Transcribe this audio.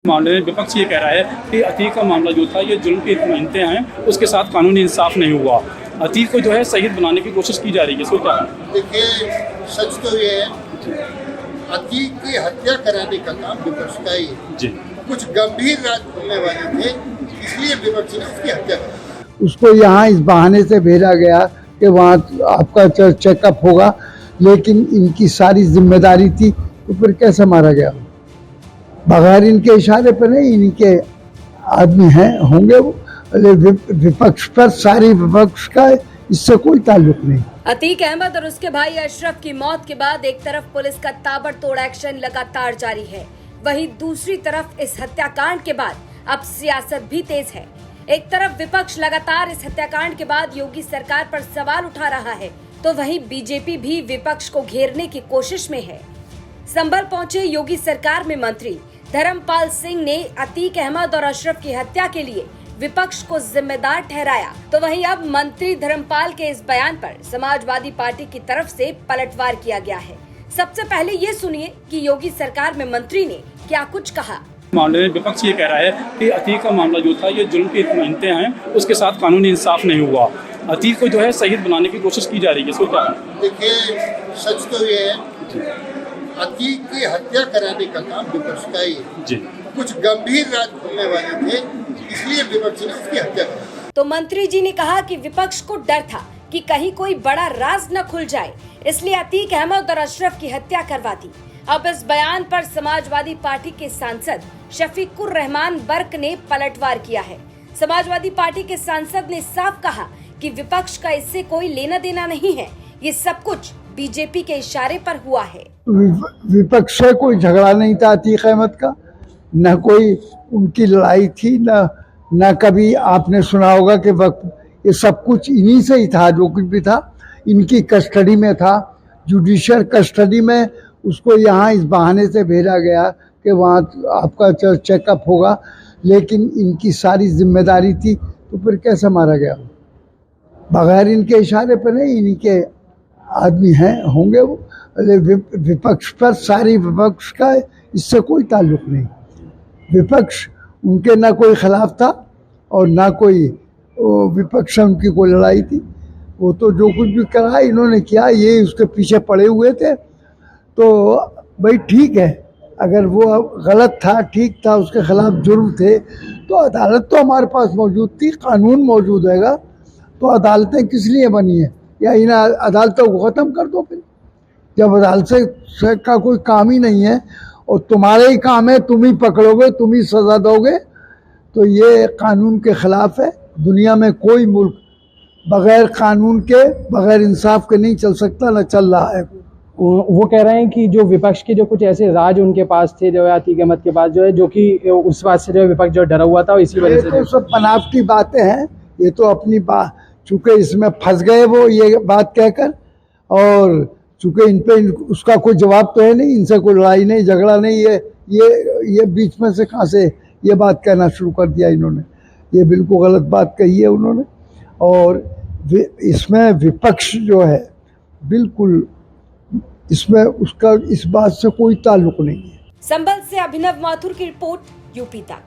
मामले में विपक्ष ये कह रहा है कि अतीक का मामला जो था ये जुल्म के नुमाइंदे हैं, उसके साथ कानूनी इंसाफ नहीं हुआ। अतीक को जो है शहीद बनाने की कोशिश की जा रही है। इसको क्या देखिए, सच तो ये है, अतीक की हत्या कराने का काम विपक्ष का ही है जी। कुछ गंभीर राज बोलने वाले थे, इसलिए विपक्ष ने उसकी हत्या कर। उसको यहाँ इस बहाने से भेजा गया कि वहाँ आपका चेकअप होगा, लेकिन इनकी सारी जिम्मेदारी थी, तो फिर कैसे मारा गया? बगैर इनके इशारे पर नहीं, इनके आदमी हैं, होंगे वो। विपक्ष पर सारी विपक्ष का इससे कोई ताल्लुक नहीं। अतीक अहमद और उसके भाई अशरफ की मौत के बाद एक तरफ पुलिस का ताबड़तोड़ एक्शन लगातार जारी है, वहीं दूसरी तरफ इस हत्याकांड के बाद अब सियासत भी तेज है। एक तरफ विपक्ष लगातार इस हत्याकांड के बाद योगी सरकार पर सवाल उठा रहा है, तो वहीं बीजेपी भी विपक्ष को घेरने की कोशिश में है। संभल पहुंचे योगी सरकार में मंत्री धर्मपाल सिंह ने अतीक अहमद और अशरफ की हत्या के लिए विपक्ष को जिम्मेदार ठहराया, तो वहीं अब मंत्री धर्मपाल के इस बयान पर समाजवादी पार्टी की तरफ से पलटवार किया गया है। सबसे पहले ये सुनिए कि योगी सरकार में मंत्री ने क्या कुछ कहा। मामले में विपक्ष ये कह रहा है कि अतीक का मामला जो था ये जुल्म के नुमाइंदे हैं, उसके साथ कानूनी इंसाफ नहीं हुआ। अतीक को जो है शहीद बनाने की कोशिश की जा रही है। इसको क्या देखिए, सच तो ये है, अतीक की हत्या कराने का काम विपक्ष का ही है जी। कुछ गंभीर राज बोलने वाले थे, इसलिए विपक्ष ने उसकी हत्या कर। तो मंत्री जी ने कहा कि विपक्ष को डर था कि कहीं कोई बड़ा राज न खुल जाए, इसलिए अतीक अहमद और अशरफ की हत्या करवा दी। अब इस बयान पर समाजवादी पार्टी के सांसद शफीकुर रहमान बर्क ने पलटवार किया है। समाजवादी पार्टी के सांसद ने साफ कहा कि विपक्ष का इससे कोई लेना देना नहीं है, ये सब कुछ बीजेपी के इशारे पर हुआ है। विपक्ष से कोई झगड़ा नहीं था अतीक अहमद का, न कोई उनकी लड़ाई थी, न कभी आपने सुना होगा कि वक्त ये सब कुछ इन्हीं से ही था। जो कुछ भी था इनकी कस्टडी में था, जुडिशियल कस्टडी में। उसको यहाँ इस बहाने से भेजा गया कि वहाँ आपका चेकअप होगा, लेकिन इनकी सारी जिम्मेदारी थी, तो फिर कैसे मारा गया? बगैर इनके इशारे पर नहीं, इनके आदमी हैं, होंगे वो। विपक्ष पर सारी विपक्ष का इससे कोई ताल्लुक नहीं। विपक्ष उनके ना कोई खिलाफ था और ना कोई विपक्ष से उनकी कोई लड़ाई थी। वो तो जो कुछ भी करा इन्होंने किया, ये उसके पीछे पड़े हुए थे। तो भाई ठीक है, अगर वो गलत था, ठीक था, उसके खिलाफ जुर्म थे, तो अदालत तो हमारे पास मौजूद थी, कानून मौजूद हैगा। तो अदालतें किस लिए बनी है? या इन अदालतों को ख़त्म कर दो। फिर जब अदालत से का कोई काम ही नहीं है और तुम्हारे ही काम है, तुम ही पकड़ोगे, तुम ही सज़ा दोगे, तो ये कानून के ख़िलाफ़ है। दुनिया में कोई मुल्क बग़ैर कानून के, बग़ैर इंसाफ के नहीं चल सकता, न चल रहा है। वो कह रहे हैं कि जो विपक्ष के जो कुछ ऐसे राज उनके पास थे, जो है अतीक अहमद के पास, जो है, जो कि उस बात से जो विपक्ष जो डरा हुआ था, इसी वजह से तो सब बनावटी बातें हैं। ये तो अपनी बात, चूँकि इसमें फंस गए वो ये बात कहकर, और चूँकि इन पे उसका कोई जवाब तो है नहीं, इनसे कोई लड़ाई नहीं, झगड़ा नहीं। ये बीच में से कहाँ से ये बात कहना शुरू कर दिया इन्होंने? ये बिल्कुल गलत बात कही है उन्होंने। और इसमें विपक्ष जो है, बिल्कुल इसमें उसका इस बात से कोई ताल्लुक नहीं है। संभल से अभिनव माथुर की रिपोर्ट, यूपी तक।